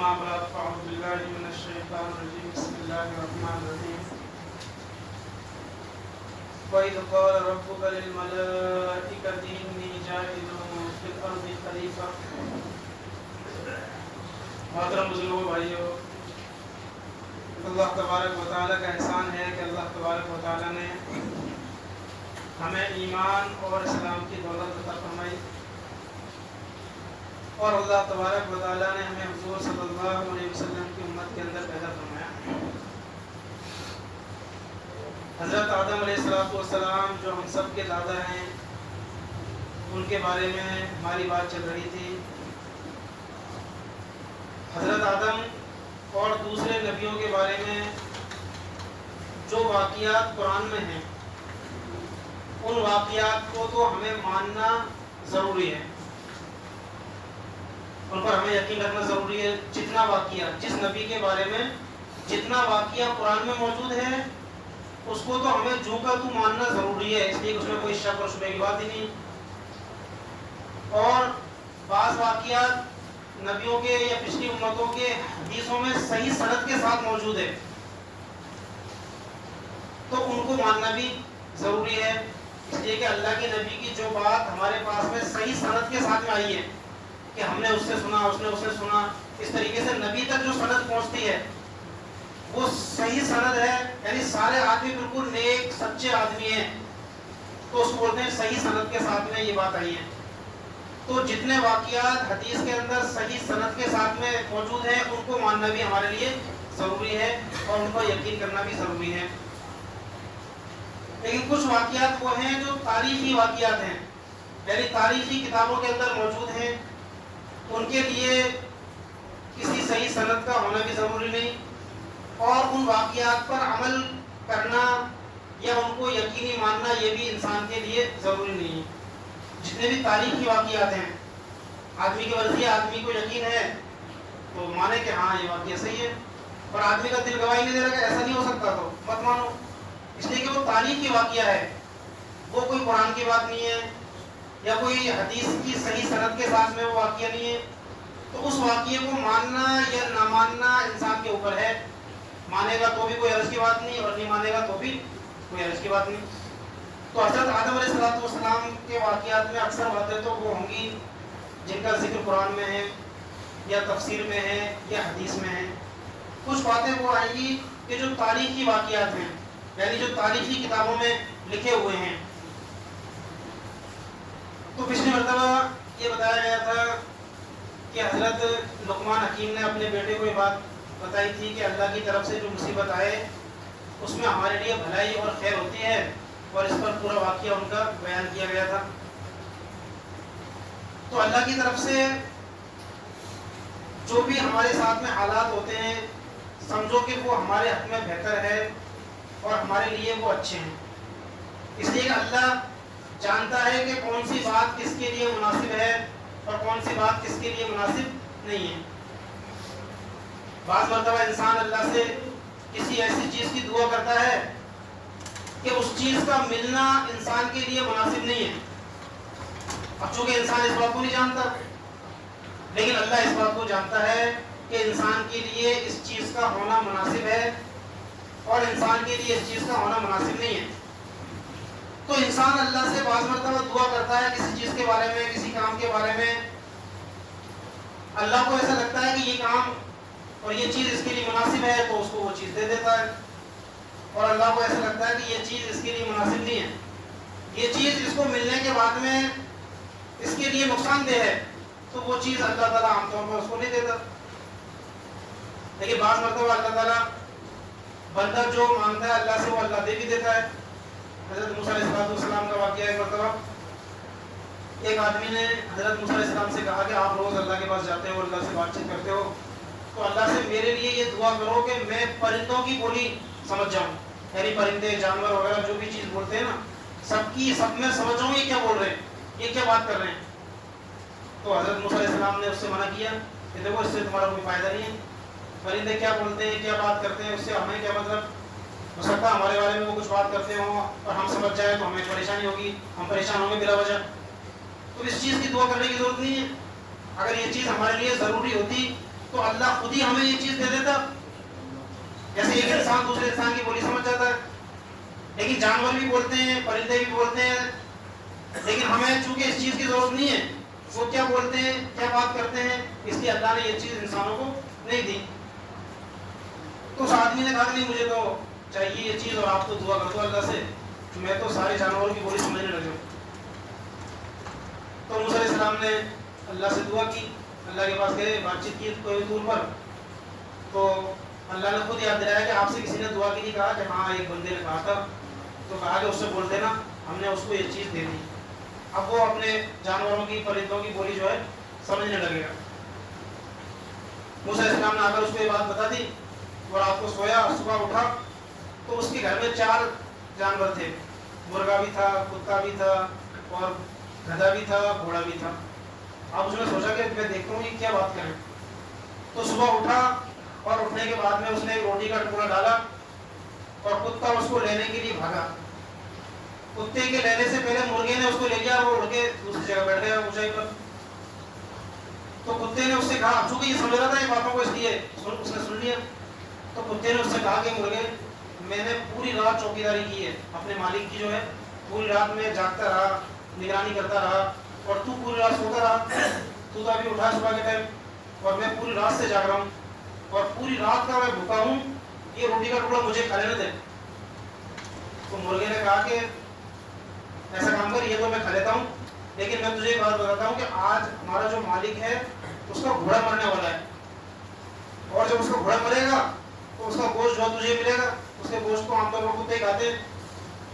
أما بعد فأعوذ بالله من الشيطان الرجيم بسم الله الرحمن الرحيم وإذ قال ربك للملائكة إني جاعل في الأرض خليفة. محترم بزرگوں بھائیوں، اللہ تبارک و تعالیٰ کا احسان ہے کہ اللہ تبارک و تعالیٰ نے ہمیں ایمان اور اسلام کی دولت عطا فرمائی، اور اللہ تبارک و تعالیٰ نے ہمیں حضور صلی اللہ علیہ وسلم کی امت کے اندر پیدا فرمایا۔ حضرت آدم علیہ السلام جو ہم سب کے دادا ہیں، ان کے بارے میں ہماری بات چل رہی تھی۔ حضرت آدم اور دوسرے نبیوں کے بارے میں جو واقعات قرآن میں ہیں، ان واقعات کو تو ہمیں ماننا ضروری ہے، ان پر ہمیں یقین رکھنا ضروری ہے۔ جتنا واقعہ جس نبی کے بارے میں جتنا واقعہ قرآن میں موجود ہے، اس کو تو ہمیں جو کا تو ماننا ضروری ہے، اس لیے اس میں کوئی شک اور شبہ کی بات ہی نہیں۔ اور بعض واقعات نبیوں کے یا پچھلی امتوں کے حدیثوں میں صحیح سند کے ساتھ موجود ہے، تو ان کو ماننا بھی ضروری ہے، اس لیے کہ اللہ کے نبی کی جو بات ہمارے پاس میں صحیح سند کے ساتھ میں آئی ہے کہ ہم نے اس سے سنا، اس نے اس سے سنا، اس طریقے سے نبی تک جو سند پہنچتی ہے وہ صحیح سند ہے، یعنی سارے آدمی بالکل نیک سچے آدمی ہیں، تو اس کو بولتے ہیں صحیح سند کے ساتھ میں یہ بات آئی ہے۔ تو جتنے واقعات حدیث کے اندر صحیح سند کے ساتھ میں موجود ہیں، ان کو ماننا بھی ہمارے لیے ضروری ہے اور ان پر یقین کرنا بھی ضروری ہے۔ لیکن کچھ واقعات وہ ہیں جو تاریخی واقعات ہیں، یعنی تاریخی کتابوں کے اندر موجود ہیں، ان کے لیے کسی صحیح سند کا ہونا بھی ضروری نہیں، اور ان واقعات پر عمل کرنا یا ان کو یقینی ماننا یہ بھی انسان کے لیے ضروری نہیں ہے۔ جتنے بھی تاریخی واقعات ہیں، آدمی کی مرضی، آدمی کو یقین ہے تو مانے کہ ہاں یہ واقعہ صحیح ہے، اور آدمی کا دل گواہی نہیں دے رہا کہ ایسا نہیں ہو سکتا تو مت مانو، اس لیے کہ وہ تاریخی واقعہ ہے، وہ کوئی قرآن کی بات نہیں ہے یا کوئی حدیث کی صحیح سند کے ساتھ میں وہ واقعہ نہیں ہے۔ تو اس واقعے کو ماننا یا نہ ماننا انسان کے اوپر ہے، مانے گا تو بھی کوئی عرض کی بات نہیں، اور نہیں مانے گا تو بھی کوئی عرض کی بات نہیں۔ تو حضرت آدم علیہ السلام کے واقعات میں اکثر باتیں تو وہ ہوں گی جن کا ذکر قرآن میں ہے یا تفسیر میں ہے یا حدیث میں ہے۔ کچھ باتیں وہ آئیں گی کہ جو تاریخی واقعات ہیں، یعنی جو تاریخی کتابوں میں لکھے ہوئے ہیں۔ تو پچھلی مرتبہ یہ بتایا گیا تھا کہ حضرت لقمان حکیم نے اپنے بیٹے کو یہ بات بتائی تھی کہ اللہ کی طرف سے جو مصیبت آئے اس میں ہمارے لیے بھلائی اور خیر ہوتی ہے، اور اس پر پورا واقعہ ان کا بیان کیا گیا تھا۔ تو اللہ کی طرف سے جو بھی ہمارے ساتھ میں حالات ہوتے ہیں، سمجھو کہ وہ ہمارے حق میں بہتر ہے اور ہمارے لیے وہ اچھے ہیں، اس لیے کہ اللہ جانتا ہے کہ کون سی بات کس کے لیے مناسب ہے اور کون سی بات کس کے لیے مناسب نہیں ہے۔ بعض مرتبہ انسان اللہ سے کسی ایسی چیز کی دعا کرتا ہے کہ اس چیز کا ملنا انسان کے لیے مناسب نہیں ہے، اب چونکہ انسان اس بات کو نہیں جانتا، لیکن اللہ اس بات کو جانتا ہے کہ انسان کے لیے اس چیز کا ہونا مناسب ہے اور انسان کے لیے اس چیز کا ہونا مناسب نہیں ہے۔ تو انسان اللہ سے بعض مرتبہ دعا کرتا ہے کسی چیز کے بارے میں، کسی کام کے بارے میں، اللہ کو ایسا لگتا ہے کہ یہ کام اور یہ چیز اس کے لیے مناسب ہے تو اس کو وہ چیز دے دیتا ہے، اور اللہ کو ایسا لگتا ہے کہ یہ چیز اس کے لیے مناسب نہیں ہے، یہ چیز اس کو ملنے کے بعد میں اس کے لیے نقصان دہ ہے، تو وہ چیز اللہ تعالیٰ عام طور پر اس کو نہیں دیتا۔ لیکن بعض مرتبہ اللہ تعالیٰ بندہ جو مانگتا ہے اللہ سے وہ اللہ دے بھی دیتا ہے۔ حضرت موسیٰ علیہ السلام کا واقعہ ایک مرتبہ ایک آدمی نے حضرت موسیٰ علیہ السلام سے کہا کہ آپ روز اللہ کے پاس جاتے ہو، اللہ سے بات چیت کرتے ہو، تو اللہ سے میرے لیے یہ دعا کرو کہ میں پرندوں کی بولی سمجھ جاؤں، یعنی پرندے جانور وغیرہ جو بھی چیز بولتے ہیں نا، سب میں سمجھ جاؤں یہ کیا بول رہے ہیں، یہ کیا بات کر رہے ہیں۔ تو حضرت موسیٰ علیہ السلام نے اس سے منع کیا کہ دیکھو اس سے تمہارا کوئی فائدہ نہیں ہے، پرندے کیا بولتے ہیں، کیا بات کرتے ہیں، اس سے ہمیں کیا مطلب، ہو سکتا ہے ہمارے بارے میں وہ کچھ بات کرتے ہوں اور ہم سمجھ جائیں تو ہمیں پریشانی ہوگی، ہم پریشان ہوں گے بلا وجہ، تو اس چیز کی دعا کرنے کی ضرورت نہیں ہے۔ اگر یہ چیز ہمارے لیے ضروری ہوتی تو اللہ خود ہی ہمیں یہ چیز دے دیتا. جیسے ایک انسان دوسرے انسان کی بولی سمجھ جاتا ہے، لیکن جانور بھی بولتے ہیں، پرندے بھی بولتے ہیں، لیکن ہمیں چونکہ اس چیز کی ضرورت نہیں ہے وہ کیا بولتے ہیں کیا بات کرتے ہیں، اس لیے اللہ نے یہ چیز انسانوں کو نہیں دی. تو اس آدمی نے کہا کہ نہیں مجھے تو چاہیے یہ چیز اور آپ تو دعا کر دو اللہ سے، میں تو سارے جانوروں کی بولی سمجھنے لگے ہوں. تو موسیٰ علیہ السلام نے اللہ سے دعا کی، اللہ کے پاس گئے، بات چیت کی کوئی دور پر. تو اللہ نے خود یاد دلایا کہ آپ سے کسی نے دعا کی نہیں، کہا کہ ہاں ایک بندے نے کہا تھا، تو کہا کہ اس سے بول دینا ہم نے اس کو یہ چیز دے دی. اب وہ اپنے جانوروں کی پرندوں کی بولی جو ہے سمجھنے لگے گا. موسیٰ علیہ السلام نے آ کر اس کو یہ بات بتا دی، اور رات کو سویا، صبح اٹھا تو اس کے گھر میں 4 جانور تھے، مرغا بھی تھا، کتا بھی تھا، اور گدھا بھی تھا، گھوڑا بھی تھا. اب اس نے سوچا کہ میں دیکھتا ہوں یہ کیا بات کریں. تو صبح اٹھا اور اٹھنے کے بعد میں اس نے ایک روٹی کا ٹکڑا ڈالا اور کتا اس کو لینے کے لیے بھاگا. کتے کے لینے سے پہلے مرغے نے اس کو لے لیا، وہ اڑ کے دوسری جگہ بیٹھ گیا اونچائی پر. تو کتے نے اس سے کہا، چونکہ یہ سمجھ رہا تھا یہ باتوں کو، اس لیے اس نے سن لیا. تو کتے نے اس سے کہا کہ مرغے میں نے پوری رات چوکیداری کی ہے اپنے مالک کی، جو ہے پوری رات میں جاگتا رہا، نگرانی کرتا رہا، اور تو پوری رات سوتا رہا. تو ابھی اٹھا صبح کے ٹائم، اور میں پوری رات سے جاگ رہا ہوں اور پوری رات کا میں بھوکا ہوں، یہ روٹی کا ٹکڑا مجھے کھا لینے دے. تو مرغے نے کہا کہ ایسا کام کر، یہ تو میں کھا لیتا ہوں، لیکن میں تجھے ایک بات بتاتا ہوں کہ آج ہمارا جو مالک ہے اس کا گھوڑا مرنے والا ہے، اور جب اس کا گھوڑا مرے گا تو اس کا گوشت جو تجھے ملے گا، اس کے گوشت کو عام طور پر کتے کھاتے ہیں،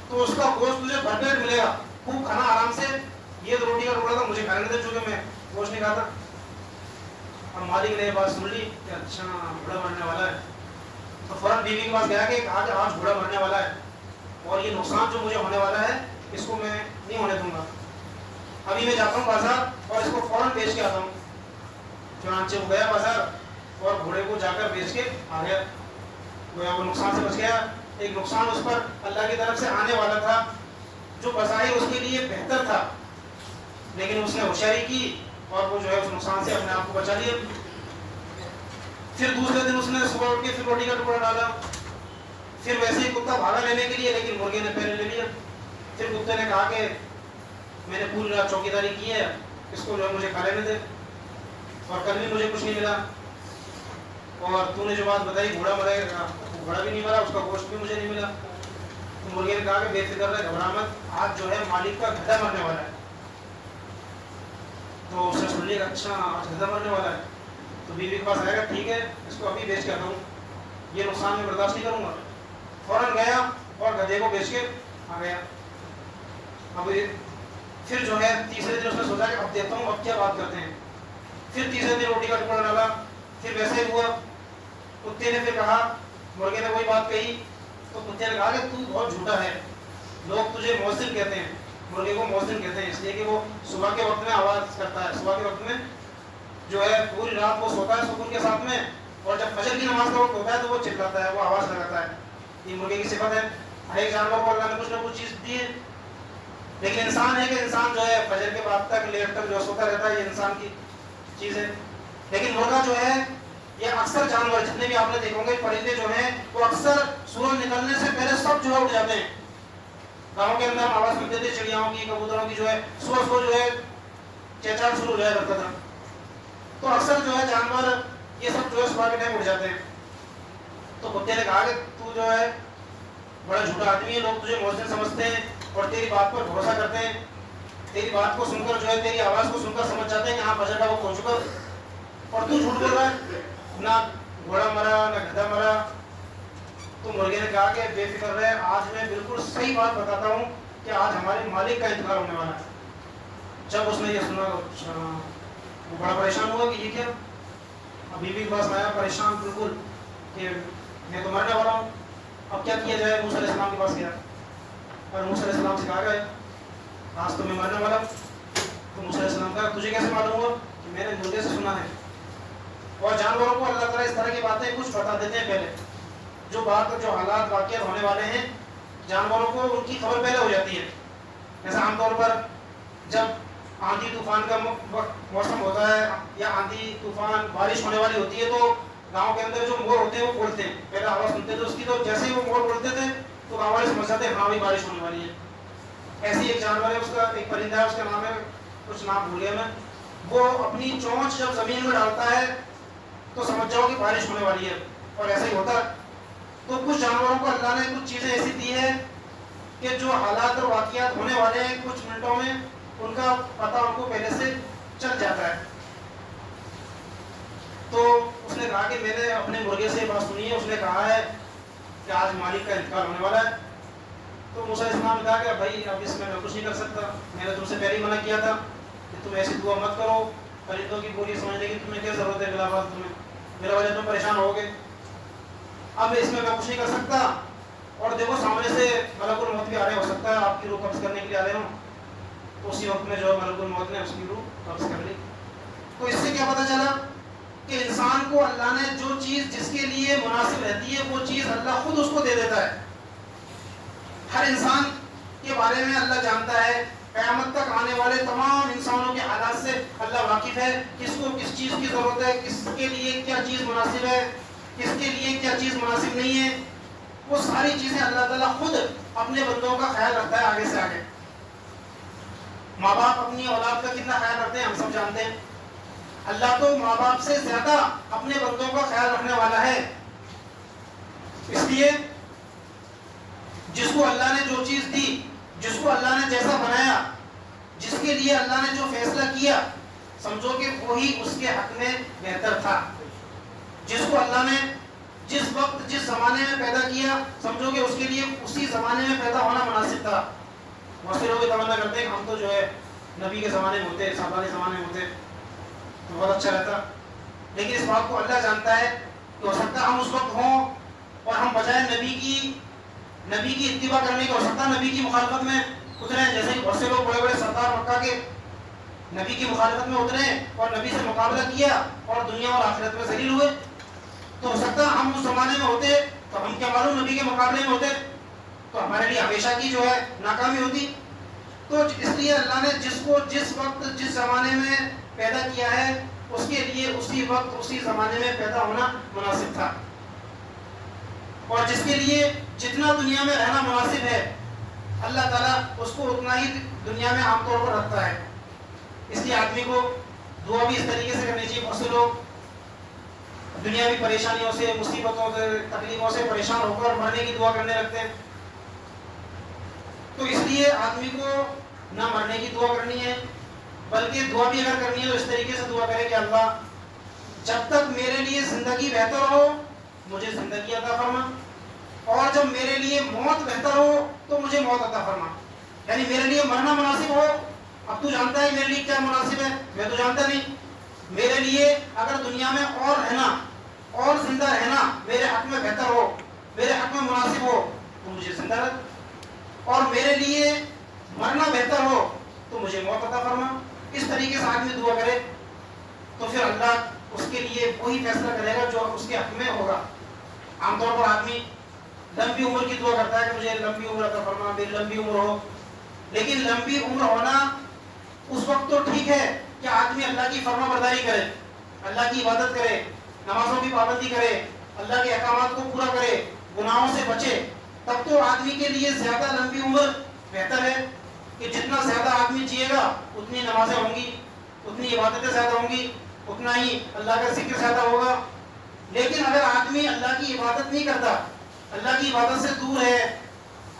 تو اس کا گوشت تجھے بھرپیٹ ملے گا، خوب کھانا آرام سے. یہ تو روٹی کا ٹکڑا تھا مجھے کھانے دے چونکہ میں گوشت نہیں کھاتا. اور مالک نے یہ بات سن لی کہ اچھا گھوڑا مرنے والا ہے. تو فوراً بیوی کے پاس گیا کہ کہا کہ آج گھوڑا مرنے والا ہے اور یہ نقصان جو مجھے ہونے والا ہے اس کو میں نہیں ہونے دوں گا. ابھی میں جاتا ہوں بازار اور اس کو فوراً بیچ کے آتا ہوں. چنانچہ وہ گیا بازار اور گھوڑے کو جا کر بیچ کے آ گیا. گویا وہ نقصان سے بچ گیا. ایک نقصان اس پر اللہ کی طرف سے آنے والا تھا جو بظاہر اس کے لیے بہتر تھا، لیکن اس نے ہوشیاری کی اور وہ جو ہے اس نقصان سے اپنے آپ کو بچا لیا. پھر دوسرے دن اس نے صبح اٹھ کے پھر روٹی کا ٹکڑا ڈالا. پھر ویسے ہی کتا بھاگا لینے کے لیے، لیکن مرغے نے پہلے لے لیا. پھر کتے نے کہا کہ میں نے پوری رات چوکیداری کی ہے، اس کو جو ہے مجھے کھا لینے دے، اور کل بھی مجھے کچھ نہیں ملا، اور تو نے جو بات بتائی گھوڑا مرے گا، گھوڑا بھی نہیں مرا، اس کا گوشت بھی مجھے نہیں ملا. تو مرغے نے کہا کہ بے فکر رہ، گھبرا مت، آج جو ہے مالک کا گدھا مرنے والا ہے. تو اس نے سن لیا کہ اچھا آج گدھا مرنے والا ہے. تو بیوی کے پاس آئے گا، ٹھیک ہے اس کو ابھی بیچ کے آتا ہوں، یہ نقصان میں برداشت نہیں کروں گا. فوراً گیا اور گدھے کو بیچ کے آ گیا. اب پھر جو ہے تیسرے دن اس نے سوچا کہ اب دیتا ہوں، اب کیا بات کرتے ہیں. پھر تیسرے دن روٹی کا ٹکڑا ڈالا. پھر ویسے ہی ہوا. کتے نے پھر کہا، مرغے نے وہی بات کہی. تو کتے نے کہا کہ تو بہت جھوٹا ہے، لوگ تجھے مؤذن کہتے ہیں. مرغے کو مؤذن کہتے ہیں اس لیے کہ وہ صبح کے وقت میں آواز کرتا ہے، صبح کے وقت میں جو ہے پوری رات وہ سوتا ہے سکون کے ساتھ میں، اور جب فجر کی نماز کا وقت ہوتا ہے تو وہ چلاتا ہے، وہ آواز لگاتا ہے. یہ مرغے کی صفت ہے. ہر ایک جانور کو اللہ نے کچھ نہ کچھ چیز دی ہے، لیکن انسان ہے کہ انسان جو ہے فجر کے بعد تک لیٹ تک جو سوتا رہتا ہے، یہ انسان کی چیز ہے. لیکن مرغا جو ہے یہ اکثر جانور جتنے بھی آپ نے دیکھو گے، پرندے جو ہیں وہ اکثر سورج نکلنے سے پہلے سب جو ہے اٹھ جاتے ہیں. گاؤں کے اندر آواز سنتے تھے چڑیاؤں کی، کبوتروں کی، جو ہے صبح صبح جو ہے چہچہاٹ شروع ہو جایا کرتا تھا. تو اکثر جو ہے جانور یہ سب جو ہے صبح کے ٹائم اٹھ جاتے ہیں. تو کتے نے کہا کہ تو جو ہے بڑا جھوٹا آدمی ہے، لوگ تجھے مؤذن سمجھتے ہیں اور تیری بات پر بھروسہ کرتے ہیں. تیری بات کو سن کر جو ہے تیری آواز کو سن کر سمجھ جاتے ہیں کہ ہاں فجر کا وقت پہنچ چکا، اور تو جھوٹ بول رہا ہے. نہ گھوڑا مرا نہ گدھا مرا. تو مرغے نے کہا کہ بے فکر رہے، آج میں بالکل صحیح بات بتاتا ہوں کہ آج ہمارے مالک کا انتقال ہونے والا ہے. جب اس نے یہ سنا وہ بڑا پریشان ہوا کہ یہ کیا. بیوی کے پاس آیا پریشان بالکل کہ میں تو مرنے والا ہوں، اب کیا کیا جائے. موسیٰ علیہ السلام کے پاس گیا اور موسیٰ علیہ السلام سے کہا گیا آج تو میں مرنے والا ہوں. تو موسیٰ علیہ السلام کہا تجھے کیسے معلوم ہوا؟ کہ میں نے مرغے سے سنا ہے. اور جانوروں کو اللہ تعالیٰ اس طرح کی باتیں کچھ بتا دیتے ہیں پہلے، جو حالات واقعات ہونے والے ہیں جانوروں کو ان کی خبر پہلے ہو جاتی ہے. جیسے عام طور پر جب آندھی طوفان کا موسم ہوتا ہے یا آندھی طوفان بارش ہونے والی ہوتی ہے تو گاؤں کے اندر جو مور ہوتے ہیں وہ بولتے ہیں، پہلے آواز سنتے تھے اس کی، تو جیسے ہی وہ مور بولتے تھے تو گاؤں والے سمجھ جاتے ہیں ہاں بھی بارش ہونے والی ہے۔ ایسی ایک جانور ہے، اس کا ایک پرندہ ہے، اس کا نام ہے، کچھ نام بھول گیا میں، وہ اپنی چونچ جب زمین میں ڈالتا ہے تو سمجھ جاؤ کہ بارش ہونے والی ہے، اور ایسا ہی ہوتا ہے۔ تو کچھ جانوروں کو اللہ نے کچھ چیزیں ایسی دی ہے کہ جو حالات اور واقعات ہونے والے ہیں کچھ منٹوں میں ان کا پتہ ان کو پہلے سے چل جاتا ہے۔ تو اس نے کہا کہ میں نے اپنے مرغے سے بات سنی ہے، اس نے کہا ہے کہ آج مالک کا انتقال ہونے والا ہے۔ تو موسیٰ علیہ السلام نے کہا کہ بھائی اب اس میں کچھ نہیں کر سکتا، میں نے تم سے پہلے ہی منع کیا تھا کہ تم ایسی دعا مت کرو، پرندوں کی بولی سمجھنے کی تمہیں کیا ضرورت ہے، بلا بات تمہیں میرا وجہ تم پریشان ہوگے، اب اس میں کچھ نہیں کر سکتا۔ اور دیکھو سامنے سے ملک الموت بھی آ رہے، ہو سکتا ہے آپ کی روح قبض کرنے کے لیے آ رہے ہوں، تو اسی وقت میں جو ہے ملک الموت نے اس کی روح قبض کر لی۔ تو اس سے کیا پتہ چلا کہ انسان کو اللہ نے جو چیز جس کے لیے مناسب رہتی ہے وہ چیز اللہ خود اس کو دے دیتا ہے۔ ہر انسان کے بارے میں اللہ جانتا ہے، قیامت تک آنے والے تمام انسانوں کے حالات سے اللہ واقف ہے، کس کو کس چیز کی ضرورت ہے، کس کے لیے کیا چیز مناسب ہے، کس کے لیے کیا چیز مناسب نہیں ہے، وہ ساری چیزیں اللہ تعالیٰ خود اپنے بندوں کا خیال رکھتا ہے آگے سے آگے۔ ماں باپ اپنی اولاد کا کتنا خیال رکھتے ہیں ہم سب جانتے ہیں، اللہ تو ماں باپ سے زیادہ اپنے بندوں کا خیال رکھنے والا ہے۔ اس لیے جس کو اللہ نے جو چیز دی، جس کو اللہ نے جیسا بنایا، جس کے لیے اللہ نے جو فیصلہ کیا، سمجھو کہ وہی اس کے حق میں بہتر تھا۔ جس کو اللہ نے جس وقت جس زمانے میں پیدا کیا، سمجھو کہ اس کے لیے اسی زمانے میں پیدا ہونا مناسب تھا۔ بہت سے لوگ تمنا کرتے ہیں کہ ہم تو جو ہے نبی کے زمانے میں ہوتے، صحابہ کے زمانے میں ہوتے تو بہت اچھا رہتا، لیکن اس بات کو اللہ جانتا ہے کہ ہو سکتا ہم اس وقت ہوں اور ہم بجائے نبی کی اتباع کرنے کے، ہو سکتا نبی کی مخالفت میں اترے، جیسے کہ بہت سے لوگ بڑے بڑے سردار مکہ کے نبی کی مخالفت میں اترے اور نبی سے مقابلہ کیا اور دنیا اور آخرت میں ذلیل ہوئے۔ تو ہو سکتا ہم اس زمانے میں ہوتے تو ہم کیا معلوم نبی کے مقابلے میں ہوتے تو ہمارے لیے ہمیشہ کی جو ہے ناکامی ہوتی۔ تو اس لیے اللہ نے جس کو جس وقت جس زمانے میں پیدا کیا ہے اس کے لیے اسی وقت اسی زمانے میں پیدا ہونا مناسب تھا، اور جس کے لیے جتنا دنیا میں رہنا مناسب ہے اللہ تعالیٰ اس کو اتنا ہی دنیا میں عام طور پر رکھتا ہے۔ اس لیے آدمی کو دعا بھی اس طریقے سے کرنی چاہیے۔ بہت سے لوگ دنیاوی پریشانیوں سے، مصیبتوں سے، تکلیفوں سے پریشان ہو کر مرنے کی دعا کرنے لگتے ہیں۔ تو اس لیے آدمی کو نہ مرنے کی دعا کرنی ہے، بلکہ دعا بھی اگر کرنی ہے تو اس طریقے سے دعا کرے کہ اللہ جب تک میرے لیے زندگی بہتر ہو مجھے زندگی عطا فرما، اور جب میرے لیے موت بہتر ہو تو مجھے موت عطا فرما۔ یعنی میرے لیے مرنا مناسب ہو، اب تو جانتا ہے میرے لیے کیا مناسب ہے، میں تو جانتا نہیں۔ میرے لیے اگر دنیا میں اور رہنا اور زندہ رہنا میرے حق میں بہتر ہو، میرے حق میں مناسب ہو تو مجھے زندہ رکھ، اور میرے لیے مرنا بہتر ہو تو مجھے موت عطا فرما۔ اس طریقے سے آدمی دعا کرے تو پھر اللہ اس کے لیے وہی فیصلہ کرے گا جو اس کے حق میں ہوگا۔ عام طور پر آدمی لمبی عمر کی دعا کرتا ہے کہ مجھے لمبی عمر عطا فرما، میری لمبی عمر ہو، لیکن لمبی عمر ہونا اس وقت تو ٹھیک ہے کہ آدمی اللہ کی فرما برداری کرے، اللہ کی عبادت کرے، نمازوں کی پابندی کرے، اللہ کے احکامات کو پورا کرے، گناہوں سے بچے، تب تو آدمی کے لیے زیادہ لمبی عمر بہتر ہے کہ جتنا زیادہ آدمی جیے گا اتنی نمازیں ہوں گی، اتنی عبادتیں زیادہ ہوں گی، اتنا ہی اللہ کا ذکر زیادہ ہوگا۔ لیکن اگر آدمی اللہ کی عبادت نہیں کرتا، اللہ کی عبادت سے دور ہے،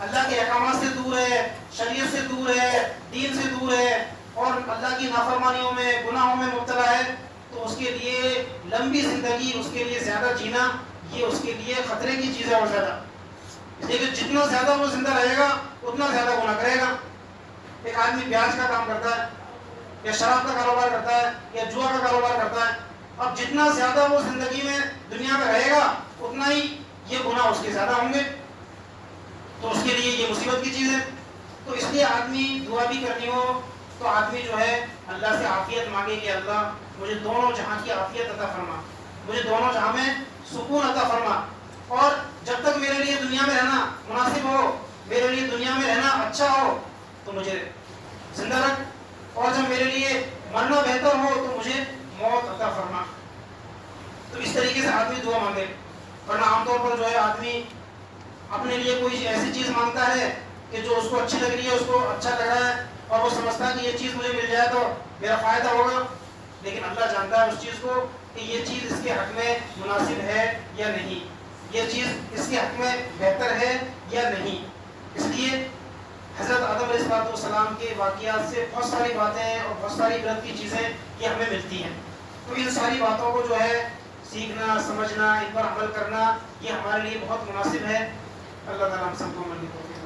اللہ کے احکامات سے دور ہے، شریعت سے دور ہے، دین سے دور ہے، اور اللہ کی نافرمانیوں میں، گناہوں میں مبتلا ہے، تو اس کے لیے لمبی زندگی، اس کے لیے زیادہ جینا، یہ اس کے لیے خطرے کی چیز ہے اور زیادہ۔ لیکن جتنا زیادہ وہ زندہ رہے گا اتنا زیادہ گناہ کرے گا۔ ایک آدمی بیاج کا کام کرتا ہے یا شراب کا کاروبار کرتا ہے یا جوا کا کاروبار کرتا ہے، اب جتنا زیادہ وہ زندگی میں دنیا میں رہے گا اتنا ہی یہ گناہ اس کے زیادہ ہوں گے، تو اس کے لیے یہ مصیبت کی چیز ہے۔ تو اس لیے آدمی دعا بھی کرنی ہو تو آدمی جو ہے اللہ سے عافیت مانگے کہ اللہ مجھے دونوں جہاں کی عافیت عطا فرما، مجھے دونوں جہاں میں سکون عطا فرما، اور جب تک میرے لیے دنیا میں رہنا مناسب ہو، میرے لیے دنیا میں رہنا اچھا ہو تو مجھے زندہ رکھ، اور جب میرے لیے مرنا بہتر ہو تو مجھے موت عطا فرما. تو اس طریقے سے آدمی دعا مانگے. ورنہ عام طور پر جو ہے آدمی اپنے لیے کوئی ایسی چیز مانگتا ہے کہ جو اس کو اچھی لگ رہی ہے, اس کو اچھا لگ رہا ہے, اور وہ سمجھتا ہے کہ یہ چیز مجھے مل جائے تو میرا فائدہ ہوگا. لیکن اللہ جانتا ہے اس چیز کو کہ یہ چیز اس کے حق میں مناسب ہے یا نہیں, یہ چیز اس کے حق میں بہتر ہے یا نہیں. اس لیے حضرت آدم علیہ السلام کے واقعات سے بہت ساری باتیں اور بہت ساری عبرت کی چیزیں یہ ہمیں ملتی ہیں. تو ان ساری باتوں کو جو ہے سیکھنا, سمجھنا, ان پر عمل کرنا یہ ہمارے لیے بہت مناسب ہے. اللہ تعالیٰ ہم سب کو عمل کی توفیق